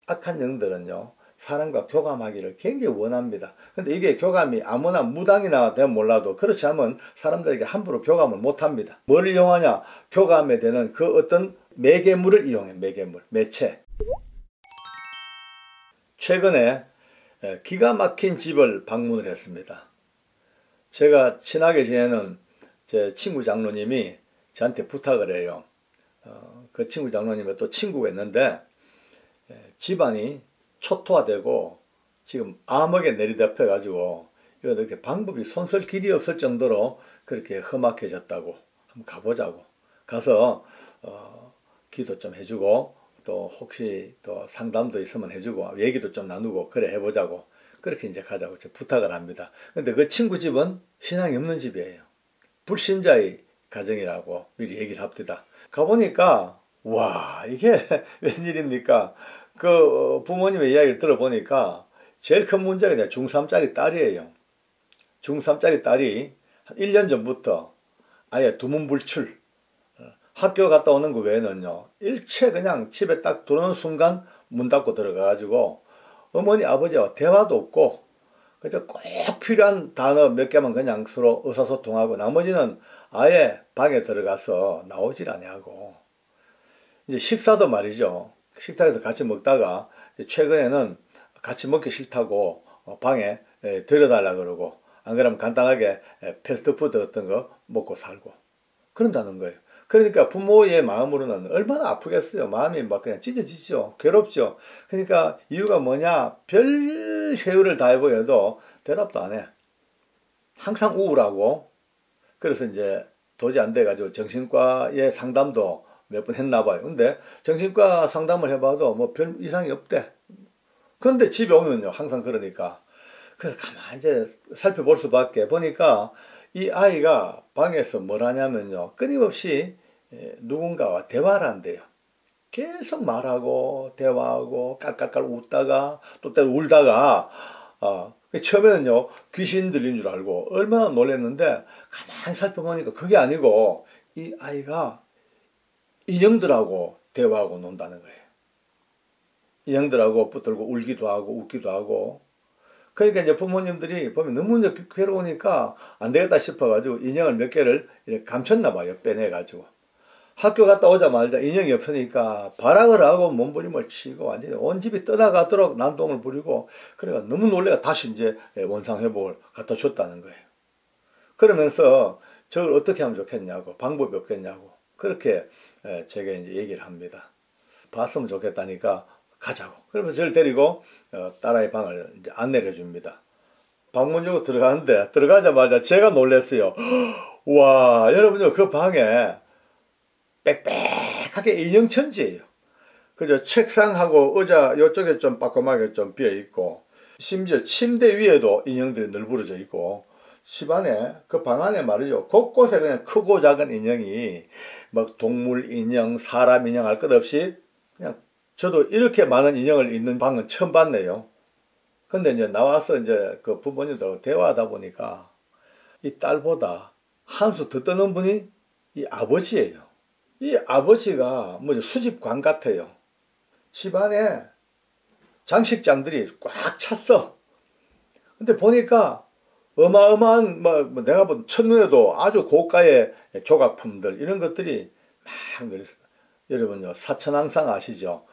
악한 영들은요, 사람과 교감하기를 굉장히 원합니다. 근데 이게 교감이 아무나 무당이나 되면 몰라도 그렇지 않으면 사람들에게 함부로 교감을 못합니다. 뭘 이용하냐? 교감에 되는 그 어떤 매개물을 이용해. 매개물, 매체. 최근에 기가 막힌 집을 방문을 했습니다. 제가 친하게 지내는 제 친구 장로님이 저한테 부탁을 해요. 그 친구 장로님의 또 친구가 있는데 집안이 초토화되고 지금 암흑에 내리덮여 가지고 이거 이렇게 방법이 손쓸 길이 없을 정도로 그렇게 험악해졌다고 한번 가보자고 가서 기도 좀 해주고 또 혹시 또 상담도 있으면 해주고 얘기도 좀 나누고 그래 해보자고 그렇게 이제 가자고 부탁을 합니다. 근데 그 친구 집은 신앙이 없는 집이에요. 불신자의 가정이라고 미리 얘기를 합니다. 가보니까 와 이게 웬일입니까? 그 부모님의 이야기를 들어보니까 제일 큰 문제가 그냥 중3짜리 딸이에요. 중3짜리 딸이 한 1년 전부터 아예 두문불출 학교 갔다 오는 거 외에는요 일체 그냥 집에 딱 들어오는 순간 문 닫고 들어가가지고 어머니 아버지와 대화도 없고 그저 꼭 필요한 단어 몇 개만 그냥 서로 의사소통하고 나머지는 아예 방에 들어가서 나오질 아니하고 이제 식사도 말이죠. 식탁에서 같이 먹다가 최근에는 같이 먹기 싫다고 방에 들여달라 그러고 안 그러면 간단하게 패스트푸드 같은 거 먹고 살고 그런다는 거예요. 그러니까 부모의 마음으로는 얼마나 아프겠어요. 마음이 막 그냥 찢어지죠. 괴롭죠. 그러니까 이유가 뭐냐? 별 회유를 다 해보여도 대답도 안 해. 항상 우울하고 그래서 이제 도저히 안 돼가지고 정신과의 상담도 몇 번 했나 봐요. 근데 정신과 상담을 해봐도 뭐 별 이상이 없대. 그런데 집에 오면요 항상 그러니까 그래서 가만히 이제 살펴볼 수밖에 보니까 이 아이가 방에서 뭘 하냐면요 끊임없이 누군가와 대화를 한대요. 계속 말하고 대화하고 깔깔깔 웃다가 또 때로 울다가 처음에는요 귀신 들린 줄 알고 얼마나 놀랐는데 가만히 살펴보니까 그게 아니고 이 아이가 인형들하고 대화하고 논다는 거예요. 인형들하고 붙들고 울기도 하고 웃기도 하고 그러니까 이제 부모님들이 보면 너무 괴로우니까 안 되겠다 싶어가지고 인형을 몇 개를 이렇게 감췄나 봐요. 빼내가지고. 학교 갔다 오자마자 인형이 없으니까 발악을 하고 몸부림을 치고 완전히 온 집이 떠나가도록 난동을 부리고 그러니까 너무 놀래가 다시 이제 원상회복을 갖다 줬다는 거예요. 그러면서 저걸 어떻게 하면 좋겠냐고 방법이 없겠냐고 그렇게 제게 이제 얘기를 합니다. 봤으면 좋겠다니까 가자고. 그러면서 저를 데리고 딸아이 방을 이제 안내를 해줍니다. 방문 열고 들어가는데 들어가자마자 제가 놀랐어요. 와 여러분요 그 방에 빽빽하게 인형천지예요. 그죠? 책상하고 의자 이쪽에 좀 빠끔하게 좀 비어있고 심지어 침대 위에도 인형들이 널브러져 있고 집안에 그 방 안에 말이죠 곳곳에 그냥 크고 작은 인형이 막 동물 인형 사람 인형 할 것 없이 그냥 저도 이렇게 많은 인형을 있는 방은 처음 봤네요. 근데 이제 나와서 이제 그 부모님들하고 대화하다 보니까 이 딸보다 한 수 더 떠는 분이 이 아버지예요. 이 아버지가 뭐 수집관 같아요. 집안에 장식장들이 꽉 찼어. 근데 보니까 어마어마한 뭐 내가 본 첫눈에도 아주 고가의 조각품들 이런 것들이 막 늘었어요. 여러분요 사천왕상 아시죠?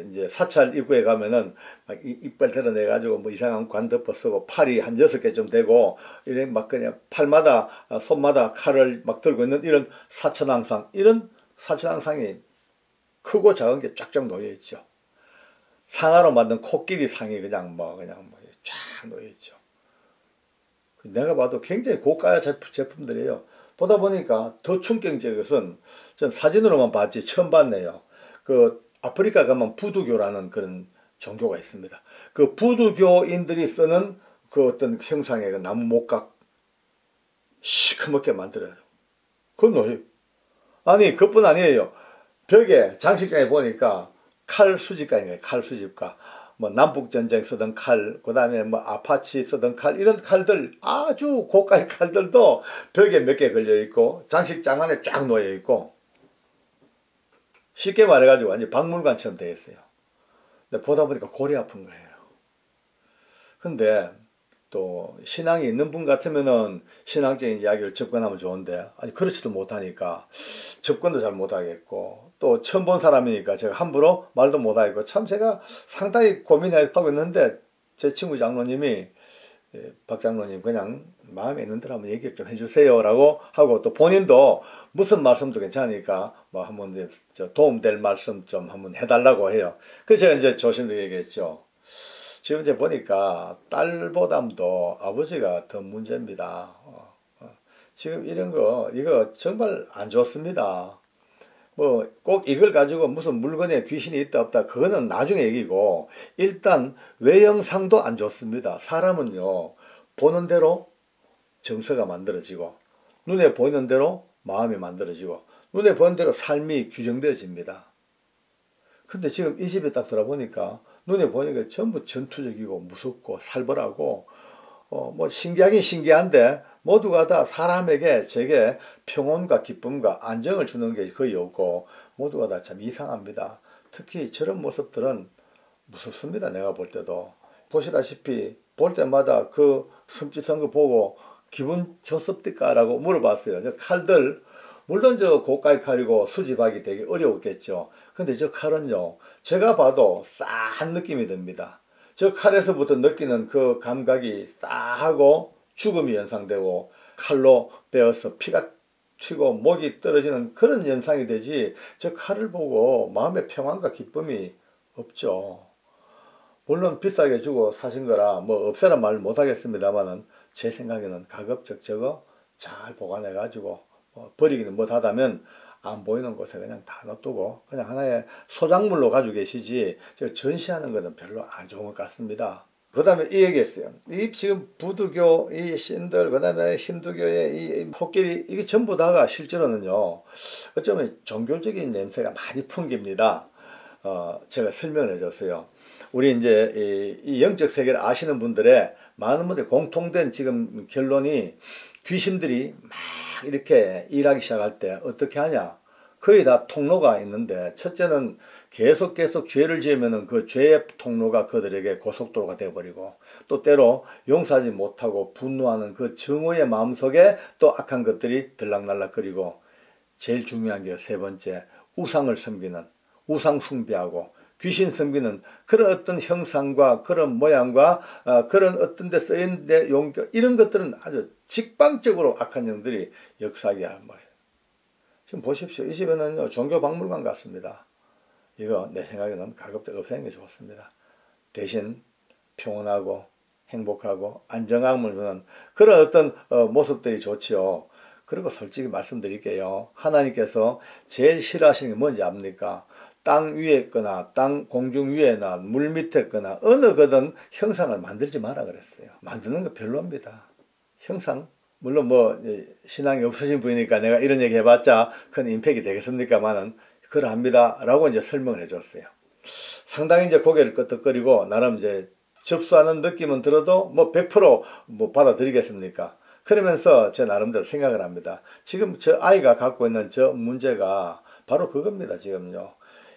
이제 사찰 입구에 가면은 막 이빨 드러내 가지고 뭐 이상한 관 덮어 쓰고 팔이 한 6개 되고 이런 막 그냥 팔마다 손마다 칼을 막 들고 있는 이런 사천왕상 이런 사천왕상이 크고 작은 게 쫙쫙 놓여 있죠. 상아로 만든 코끼리 상이 그냥 쫙 놓여 있죠. 내가 봐도 굉장히 고가 제품들이에요. 보다 보니까 더 충격적인 것은 전 사진으로만 봤지 처음 봤네요. 그 아프리카 가면 부두교라는 그런 종교가 있습니다. 그 부두교인들이 쓰는 그 어떤 형상의 그 나무 목각 시커멓게 만들어요. 그건 아니 그뿐 아니에요. 벽에 장식장에 보니까 칼 수집가인가요? 칼 수집가. 뭐 남북전쟁 쓰던 칼, 그 다음에 뭐 아파치 쓰던 칼, 이런 칼들 아주 고가의 칼들도 벽에 몇 개 걸려 있고 장식장 안에 쫙 놓여 있고 쉽게 말해가지고 완전 박물관처럼 되어 있어요. 근데 보다 보니까 골이 아픈 거예요. 근데 또 신앙이 있는 분 같으면은 신앙적인 이야기를 접근하면 좋은데, 아니 그렇지도 못하니까 접근도 잘 못하겠고, 또 처음 본 사람이니까 제가 함부로 말도 못하겠고, 참 제가 상당히 고민하고 있는데 제 친구 장로님이 박 장로님 그냥 마음에 있는 대로 한번 얘기 좀 해주세요 라고 하고, 또 본인도 무슨 말씀도 괜찮으니까 뭐 한번 도움될 말씀 좀 한번 해달라고 해요. 그래서 제가 이제 조심스럽게 얘기했죠. 지금 이제 보니까 딸보담도 아버지가 더 문제입니다. 지금 이런 거 이거 정말 안 좋습니다. 뭐 꼭 이걸 가지고 무슨 물건에 귀신이 있다 없다 그거는 나중에 얘기고, 일단 외형상도 안 좋습니다. 사람은요 보는 대로 정서가 만들어지고, 눈에 보이는 대로 마음이 만들어지고, 눈에 보이는 대로 삶이 규정되어집니다. 근데 지금 이 집에 딱 들어보니까 눈에 보니까 전부 전투적이고 무섭고 살벌하고, 뭐 신기하긴 신기한데 모두가 다 사람에게 제게 평온과 기쁨과 안정을 주는 게 거의 없고, 모두가 다 참 이상합니다. 특히 저런 모습들은 무섭습니다. 내가 볼 때도. 보시다시피 볼 때마다 그 섬찟한 거 보고 기분 좋습니까? 라고 물어봤어요. 저 칼들, 물론 저 고가의 칼이고 수집하기 되게 어려웠겠죠. 근데 저 칼은요, 제가 봐도 싸한 느낌이 듭니다. 저 칼에서부터 느끼는 그 감각이 싸하고 죽음이 연상되고, 칼로 베어서 피가 튀고 목이 떨어지는 그런 연상이 되지, 저 칼을 보고 마음의 평안과 기쁨이 없죠. 물론 비싸게 주고 사신 거라 뭐 없애란 말 못하겠습니다만은, 제 생각에는 가급적 저거 잘 보관해 가지고 버리기는 못하다면 안 보이는 곳에 그냥 다 놔두고 그냥 하나의 소장물로 가지고 계시지, 저 전시하는 것은 별로 안 좋은 것 같습니다. 그 다음에 이 얘기했어요. 이 지금 부두교, 이 신들, 그 다음에 힌두교의 이 코끼리, 이게 전부 다가 실제로는요, 어쩌면 종교적인 냄새가 많이 풍깁니다. 제가 설명을 해줬어요. 우리 이제 이 영적 세계를 아시는 분들의 많은 분들의 공통된 지금 결론이, 귀신들이 막 이렇게 일하기 시작할 때 어떻게 하냐? 거의 다 통로가 있는데, 첫째는 계속 죄를 지으면은 그 죄의 통로가 그들에게 고속도로가 되어버리고, 또 때로 용서하지 못하고 분노하는 그 증오의 마음속에 또 악한 것들이 들락날락거리고, 제일 중요한 게 세 번째, 우상을 섬기는, 우상 숭배하고 귀신 섬기는 그런 어떤 형상과 그런 모양과 그런 어떤 데 쓰인 데 용격, 이런 것들은 아주 직방적으로 악한 영들이 역사하게 하는 거예요. 지금 보십시오. 이 집에는요, 종교 박물관 같습니다. 이거 내 생각에는 가급적 없애는 게 좋습니다. 대신 평온하고 행복하고 안정함을 주는 그런 어떤 모습들이 좋지요. 그리고 솔직히 말씀드릴게요. 하나님께서 제일 싫어하시는 게 뭔지 압니까? 땅 위에 거나 땅 공중 위에나 물 밑에 거나 어느 거든 형상을 만들지 마라 그랬어요. 만드는 거 별로입니다. 형상, 물론 뭐 신앙이 없으신 분이니까 내가 이런 얘기 해봤자 큰 임팩이 되겠습니까만은 그러합니다 라고 이제 설명을 해줬어요. 상당히 이제 고개를 끄덕거리고 나름 이제 접수하는 느낌은 들어도 뭐 100% 받아들이겠습니까? 그러면서 제 나름대로 생각을 합니다. 지금 저 아이가 갖고 있는 저 문제가 바로 그겁니다. 지금요,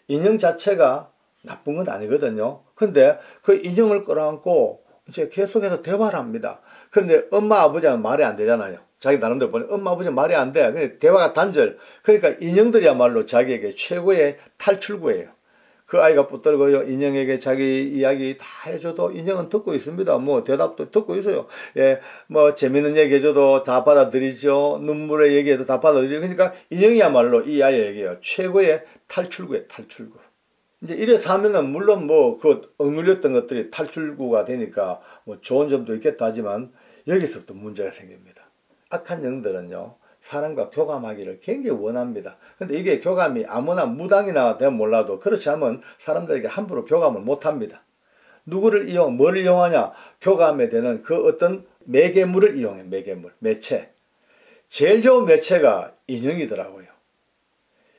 인형 자체가 나쁜 건 아니거든요. 근데 그 인형을 끌어안고 이제 계속해서 대화를 합니다. 그런데 엄마 아버지는 말이 안 되잖아요. 자기 나름대로 보니 엄마 아버지는 말이 안 돼. 근데 대화가 단절. 그러니까 인형들이야말로 자기에게 최고의 탈출구예요. 그 아이가 붙들고요, 인형에게 자기 이야기 다 해줘도 인형은 듣고 있습니다. 뭐 대답도 듣고 있어요. 예, 뭐 재밌는 얘기 해줘도 다 받아들이죠. 눈물의 얘기해도 다 받아들이죠. 그러니까 인형이야말로 이 아이에게요, 최고의 탈출구예요. 탈출구. 이제 이래서 하면은 물론 뭐 그 억눌렸던 것들이 탈출구가 되니까 뭐 좋은 점도 있겠다 하지만, 여기서부터 문제가 생깁니다. 악한 영들은요, 사람과 교감하기를 굉장히 원합니다. 근데 이게 교감이 아무나 무당이나 되면 몰라도 그렇지 않으면 사람들에게 함부로 교감을 못합니다. 누구를 뭐를 이용하냐? 교감에 되는 그 어떤 매개물을 이용해. 매개물, 매체. 제일 좋은 매체가 인형이더라고요.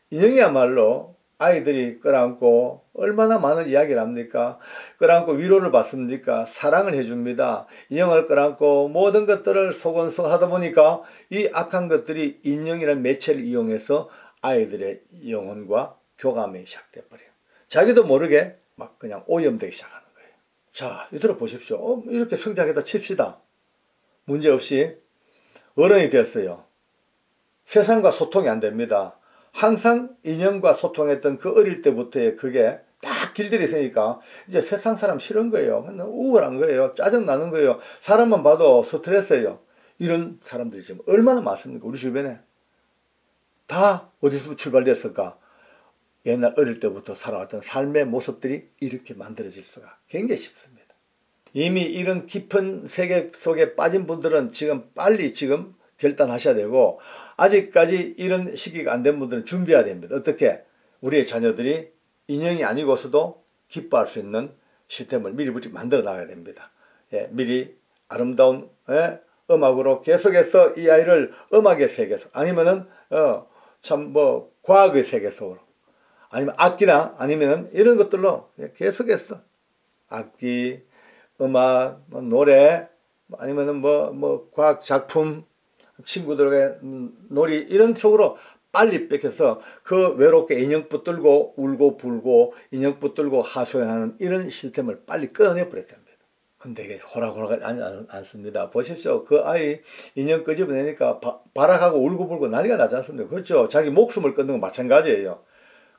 인형이야말로 아이들이 끌어안고 얼마나 많은 이야기를 합니까? 끌어안고 위로를 받습니까? 사랑을 해줍니다. 인형을 끌어안고 모든 것들을 소곤소 하다 보니까 이 악한 것들이 인형이라는 매체를 이용해서 아이들의 영혼과 교감이 시작돼 버려요. 자기도 모르게 막 그냥 오염되기 시작하는 거예요. 자, 이대로 보십시오. 이렇게 성장했다 칩시다. 문제없이 어른이 됐어요. 세상과 소통이 안 됩니다. 항상 인연과 소통했던 그 어릴 때부터의 그게 딱 길들이 있으니까 이제 세상 사람 싫은 거예요. 우울한 거예요. 짜증나는 거예요. 사람만 봐도 스트레스예요. 이런 사람들이 지금 얼마나 많습니까? 우리 주변에. 다 어디서 출발됐을까? 옛날 어릴 때부터 살아왔던 삶의 모습들이 이렇게 만들어질 수가 굉장히 쉽습니다. 이미 이런 깊은 세계 속에 빠진 분들은 빨리 결단하셔야 되고, 아직까지 이런 시기가 안 된 분들은 준비해야 됩니다. 어떻게? 우리의 자녀들이 인형이 아니고서도 기뻐할 수 있는 시스템을 미리 만들어 나가야 됩니다. 예, 미리 아름다운 음악으로 계속해서 이 아이를 음악의 세계에서, 아니면은 과학의 세계 속으로, 아니면 악기나 아니면 이런 것들로 계속해서 악기, 음악, 노래, 아니면은 과학 작품, 친구들의 놀이, 이런 쪽으로 빨리 뺏겨서 그 외롭게 인형 붙들고 울고 불고 인형 붙들고 하소연하는 이런 시스템을 빨리 끊어내 버려야 됩니다. 근데 이게 호락호락 않습니다. 보십시오. 그 아이 인형 끄집어내니까 발악하고 울고 불고 난리가 나지 않습니까? 그렇죠. 자기 목숨을 끊는 건 마찬가지예요.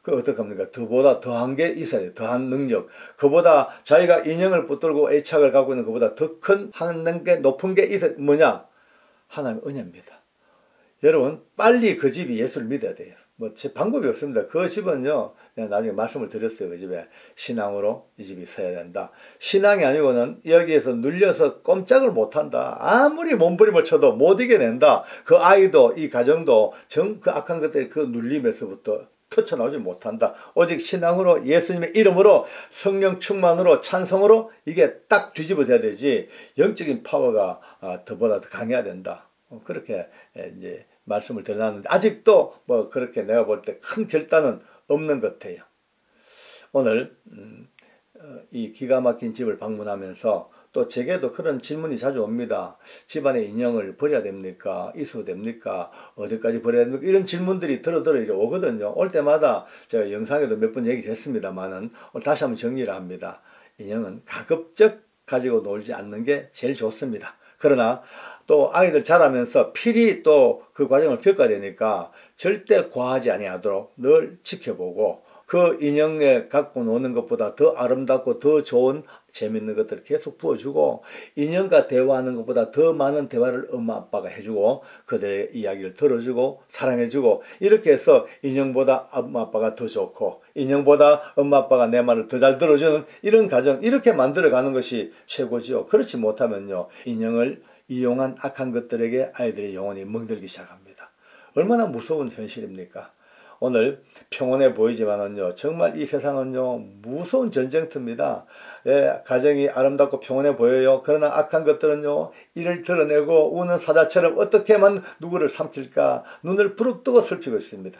그 어떡합니까? 더보다 더한 게 있어야 돼요. 더한 능력. 그보다 자기가 인형을 붙들고 애착을 갖고 있는 것보다 더 큰 하는 게 높은 게 있어야 뭐냐? 하나님의 은혜입니다. 여러분 빨리 그 집이 예수를 믿어야 돼요. 제 방법이 없습니다. 그 집은요, 내가 나중에 말씀을 드렸어요. 그 집에 신앙으로 이 집이 서야 된다. 신앙이 아니고는 여기에서 눌려서 꼼짝을 못한다. 아무리 몸부림을 쳐도 못 이겨낸다. 그 아이도 이 가정도 그 악한 것들이 그 눌림에서부터 터쳐나오지 못한다. 오직 신앙으로 예수님의 이름으로 성령 충만으로 찬성으로 이게 딱 뒤집어져야 되지, 영적인 파워가 더보다 더 강해야 된다. 그렇게 이제 말씀을 드려놨는데 아직도 그렇게 내가 볼 때 큰 결단은 없는 것 같아요. 오늘 이 기가 막힌 집을 방문하면서 또 제게도 그런 질문이 자주 옵니다. 집안의 인형을 버려야 됩니까? 있어도 됩니까? 어디까지 버려야 됩니까? 이런 질문들이 들어 이렇게 오거든요. 올 때마다 제가 영상에도 몇 번 얘기했습니다만은 다시 한번 정리를 합니다. 인형은 가급적 가지고 놀지 않는 게 제일 좋습니다. 그러나 또 아이들 자라면서 필히 또 그 과정을 겪어야 되니까 절대 과하지 아니하도록 늘 지켜보고, 그 인형에 갖고 노는 것보다 더 아름답고 더 좋은 재밌는 것들을 계속 부어주고, 인형과 대화하는 것보다 더 많은 대화를 엄마 아빠가 해주고 그들의 이야기를 들어주고 사랑해주고, 이렇게 해서 인형보다 엄마 아빠가 더 좋고 인형보다 엄마 아빠가 내 말을 더 잘 들어주는 이런 가정, 이렇게 만들어가는 것이 최고지요. 그렇지 못하면요, 인형을 이용한 악한 것들에게 아이들의 영혼이 멍들기 시작합니다. 얼마나 무서운 현실입니까? 오늘 평온해 보이지만은요, 정말 이 세상은요 무서운 전쟁터입니다. 예, 가정이 아름답고 평온해 보여요. 그러나 악한 것들은요 이를 드러내고 우는 사자처럼 어떻게만 누구를 삼킬까 눈을 부릅뜨고 살피고 있습니다.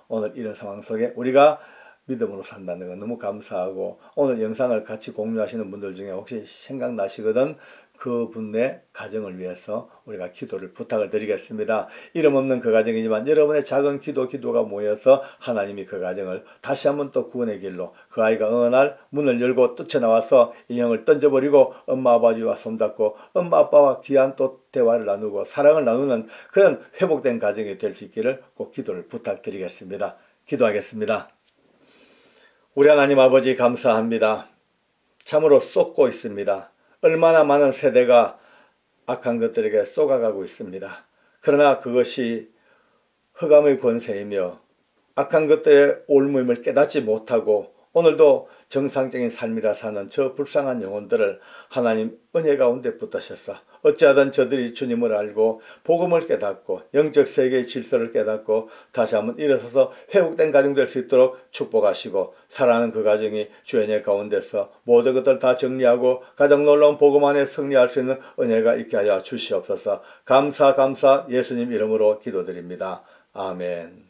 오늘 이런 상황 속에 우리가 믿음으로 산다는 건 너무 감사하고, 오늘 영상을 같이 공유하시는 분들 중에 혹시 생각나시거든 그분의 가정을 위해서 우리가 기도를 부탁을 드리겠습니다. 이름 없는 그 가정이지만 여러분의 작은 기도가 모여서 하나님이 그 가정을 다시 한번 또 구원의 길로, 그 아이가 어느 날 문을 열고 뛰쳐나와서 인형을 던져버리고 엄마 아버지와 손잡고 엄마 아빠와 귀한 또 대화를 나누고 사랑을 나누는 그런 회복된 가정이 될 수 있기를 꼭 기도를 부탁드리겠습니다. 기도하겠습니다. 우리 하나님 아버지 감사합니다. 참으로 쏟고 있습니다. 얼마나 많은 세대가 악한 것들에게 쏟아가고 있습니다. 그러나 그것이 흑암의 권세이며 악한 것들의 올무임을 깨닫지 못하고 오늘도 정상적인 삶이라 사는 저 불쌍한 영혼들을 하나님 은혜 가운데 붙드셔서 어찌하든 저들이 주님을 알고 복음을 깨닫고 영적 세계의 질서를 깨닫고 다시 한번 일어서서 회복된 가정 될 수 있도록 축복하시고, 사랑하는 그 가정이 주의 은혜 가운데서 모든 것들 다 정리하고 가장 놀라운 복음 안에 승리할 수 있는 은혜가 있게 하여 주시옵소서. 감사 예수님 이름으로 기도드립니다. 아멘.